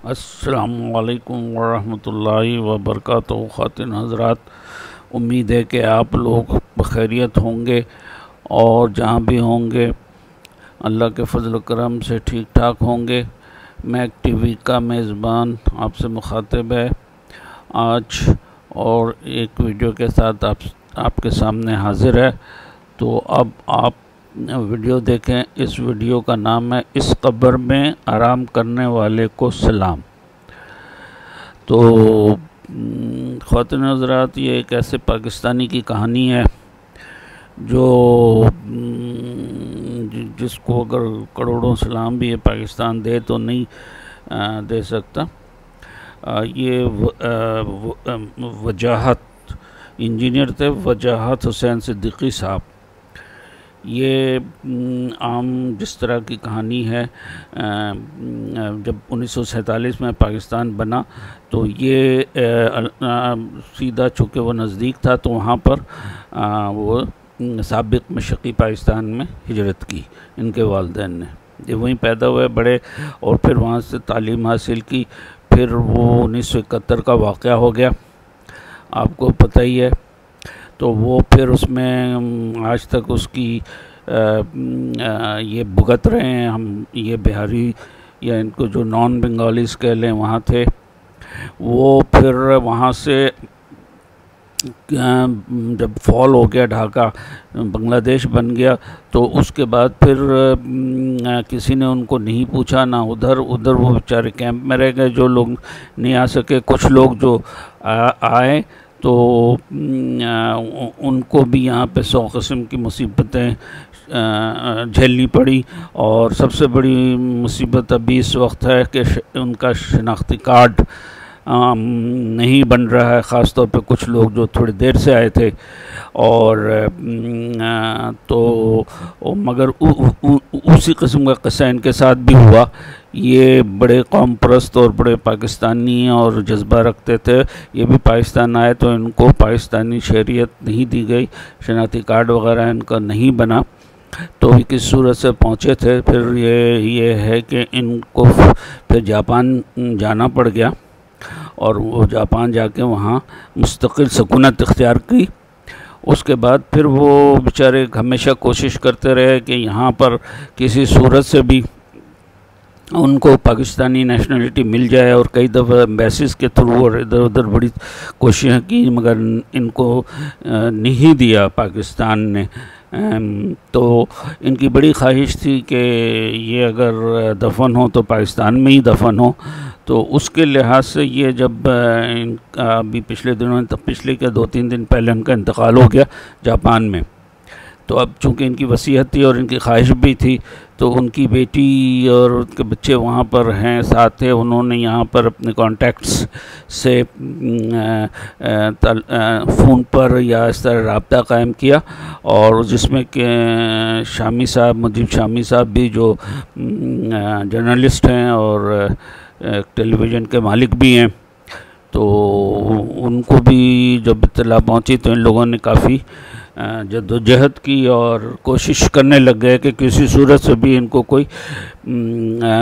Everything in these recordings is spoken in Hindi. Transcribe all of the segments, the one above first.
अस्सलामुअलैकुम वरहमतुल्लाहि वबरकातुहू। ख़ातिन हज़रात, उम्मीद है कि आप लोग बखैरियत होंगे और जहाँ भी होंगे अल्लाह के फ़ज़ल करम से ठीक ठाक होंगे। मैक टीवी का मेज़बान आपसे मुखातिब है आज और एक वीडियो के साथ आपके सामने हाज़िर है। तो अब आप वीडियो देखें। इस वीडियो का नाम है इस कब्र में आराम करने वाले को सलाम। तो ख़वातीन हज़रात, ये एक ऐसे पाकिस्तानी की कहानी है जो जिसको अगर करोड़ों सलाम भी ये पाकिस्तान दे तो नहीं दे सकता। ये वजाहत इंजीनियर थे, वजाहत हुसैन सिद्दीकी साहब। ये आम जिस तरह की कहानी है, जब 1947 में पाकिस्तान बना तो ये सीधा चूँकि वो नज़दीक था तो वहाँ पर वो साबिक़ मशक़ी पाकिस्तान में हिजरत की। इनके वालिदैन ने ये वहीं पैदा हुए, बड़े और फिर वहाँ से तालीम हासिल की। फिर वो 1971 का वाक़या हो गया, आपको पता ही है। तो वो फिर उसमें आज तक उसकी ये भुगत रहे हैं। हम ये बिहारी या इनको जो नॉन बंगालीज़ कह लें वहाँ थे, वो फिर वहाँ से जब फॉल हो गया, ढाका बांग्लादेश बन गया, तो उसके बाद फिर किसी ने उनको नहीं पूछा ना उधर वो बेचारे कैंप में रह गए। जो लोग नहीं आ सके, कुछ लोग जो आए तो उनको भी यहाँ पे 100 किस्म की मुसीबतें झेलनी पड़ी। और सबसे बड़ी मुसीबत अभी इस वक्त है कि उनका शनाख्ती कार्ड नहीं बन रहा है, ख़ास तौर पे कुछ लोग जो थोड़ी देर से आए थे। और तो मगर उसी किस्म का किस्सा इनके साथ भी हुआ। ये बड़े कौम परस्त और बड़े पाकिस्तानी और जज्बा रखते थे। ये भी पाकिस्तान आए तो इनको पाकिस्तानी शहरियत नहीं दी गई, शनाख्ती कार्ड वगैरह इनका नहीं बना। तो किस सूरत से पहुँचे थे। फिर ये है कि इनको फिर जापान जाना पड़ गया और वो जापान जाके वहाँ मुस्तकिल सुकूनत इख्तियार की। उसके बाद फिर वो बेचारे हमेशा कोशिश करते रहे कि यहाँ पर किसी सूरत से भी उनको पाकिस्तानी नेशनलिटी मिल जाए। और कई दफ़ा एम्बेसीज़ के थ्रू और इधर उधर बड़ी कोशिशें की, मगर इनको नहीं दिया पाकिस्तान ने। तो इनकी बड़ी ख्वाहिश थी कि ये अगर दफन हो तो पाकिस्तान में ही दफन हो। तो उसके लिहाज से ये जब इनका अभी पिछले दिनों, तब पिछले के 2-3 दिन पहले उनका इंतकाल हो गया जापान में। तो अब चूँकि इनकी वसीयत थी और इनकी ख्वाहिश भी थी, तो उनकी बेटी और उनके बच्चे वहाँ पर हैं, साथ थे। उन्होंने यहाँ पर अपने कॉन्टैक्ट्स से फ़ोन पर या इस तरह रब्ता कायम किया। और जिसमें कि शामी साहब, मुजीब शामी साहब भी जो जर्नलिस्ट हैं और टेलीविज़न के मालिक भी हैं, तो उनको भी जब इत्तला पहुँची तो इन लोगों ने काफ़ी जद्दोजहद की और कोशिश करने लग गए कि किसी सूरत से भी इनको कोई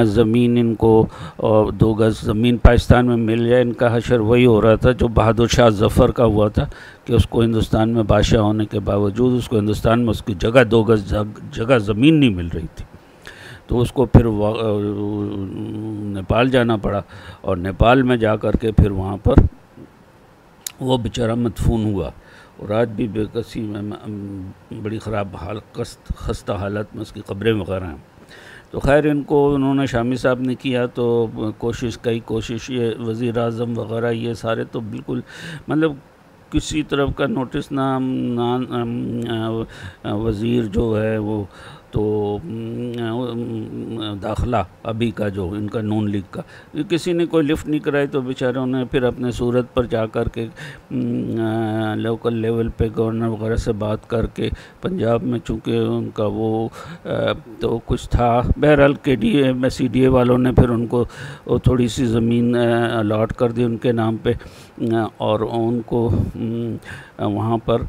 ज़मीन, इनको 2 गज़ ज़मीन पाकिस्तान में मिल जाए। इनका हशर वही हो रहा था जो बहादुर शाह ज़फ़र का हुआ था कि उसको हिंदुस्तान में बादशाह होने के बावजूद उसको हिंदुस्तान में उसकी जगह 2 गज़ जगह ज़मीन नहीं मिल रही थी। तो उसको फिर नेपाल जाना पड़ा और नेपाल में जा कर के फिर वहाँ पर वो बेचारा मदफून हुआ। और आज भी बेकसी में बड़ी ख़राब खस्ता हालत में उसकी कब्रें वगैरह हैं। तो खैर इनको उन्होंने शामी साहब ने किया तो कोशिश ये वज़ीर आज़म वगैरह ये सारे तो बिल्कुल मतलब किसी तरफ का नोटिस ना वज़ीर जो है वो तो दाखिला अभी का जो इनका नून लीग का, किसी ने कोई लिफ्ट नहीं कराई। तो बेचारों ने फिर अपने सूरत पर जा कर के लोकल लेवल पे गवर्नर वगैरह से बात करके, पंजाब में चूँकि उनका वो तो कुछ था, बहरहाल KDA में CDA वालों ने फिर उनको थोड़ी सी ज़मीन अलॉट कर दी उनके नाम पे। और उनको वहाँ पर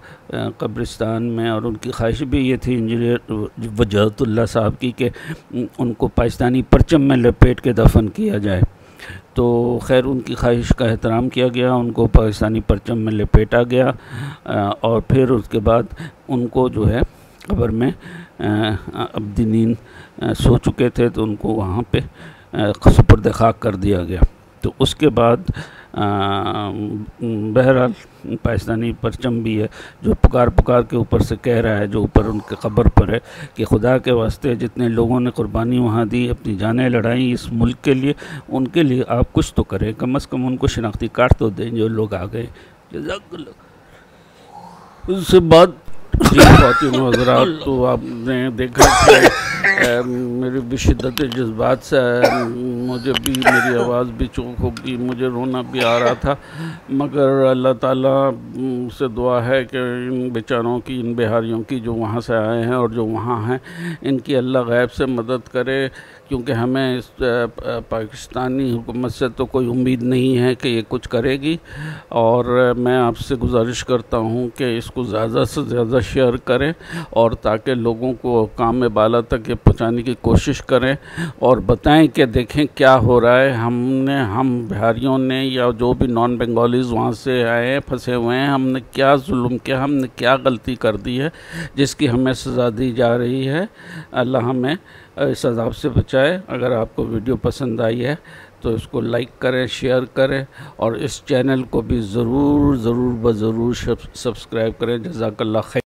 कब्रिस्तान में, और उनकी ख्वाहिश भी ये थी इंजीनियर वजाहतुल्लाह साहब की कि उनको पाकिस्तानी परचम में लपेट के दफन किया जाए। तो खैर उनकी ख्वाहिश का एहतराम किया गया, उनको पाकिस्तानी परचम में लपेटा गया और फिर उसके बाद उनको जो है कब्र में अब्दी नींद सो चुके थे तो उनको वहाँ पे सुपुर्द खाक कर दिया गया। तो उसके बाद बहरहाल पाकिस्तानी परचम भी है जो पुकार के ऊपर से कह रहा है, जो ऊपर उनके क़ब्र पर है कि खुदा के वास्ते जितने लोगों ने कुर्बानी वहाँ दी, अपनी जानें लड़ाई इस मुल्क के लिए, उनके लिए आप कुछ तो करें, कम से कम उनको शनाख्ती कार्ड तो दें जो लोग आ गए। उसके बाद जी ख़वातीन व हज़रात, तो आपने देखा कि मेरी भी शिद्दत जज्बात से मुझे भी मेरी आवाज़ भी चूक होगी, मुझे रोना भी आ रहा था, मगर अल्लाह ताला से दुआ है कि इन बेचारों की, इन बिहारियों की जो वहाँ से आए हैं और जो वहाँ हैं, इनकी अल्लाह गैब से मदद करे, क्योंकि हमें इस पाकिस्तानी हुकूमत से तो कोई उम्मीद नहीं है कि ये कुछ करेगी। और मैं आपसे गुजारिश करता हूँ कि इसको ज़्यादा से ज़्यादा शेयर करें और ताकि लोगों को काम बाला तक ये पहुँचाने की कोशिश करें और बताएं कि देखें क्या हो रहा है। हम बिहारियों ने या जो भी नॉन बंगालीज़ वहाँ से आए हैं, फंसे हुए हैं, हमने क्या जुल्म किया, हमने क्या गलती कर दी है जिसकी हमें सज़ा दी जा रही है। अल्लाह हमें इस अज़ाब से बचाए। अगर आपको वीडियो पसंद आई है तो इसको लाइक करें, शेयर करें और इस चैनल को भी ज़रूर सब्सक्राइब करें। जज़ाकल्लाह खैर।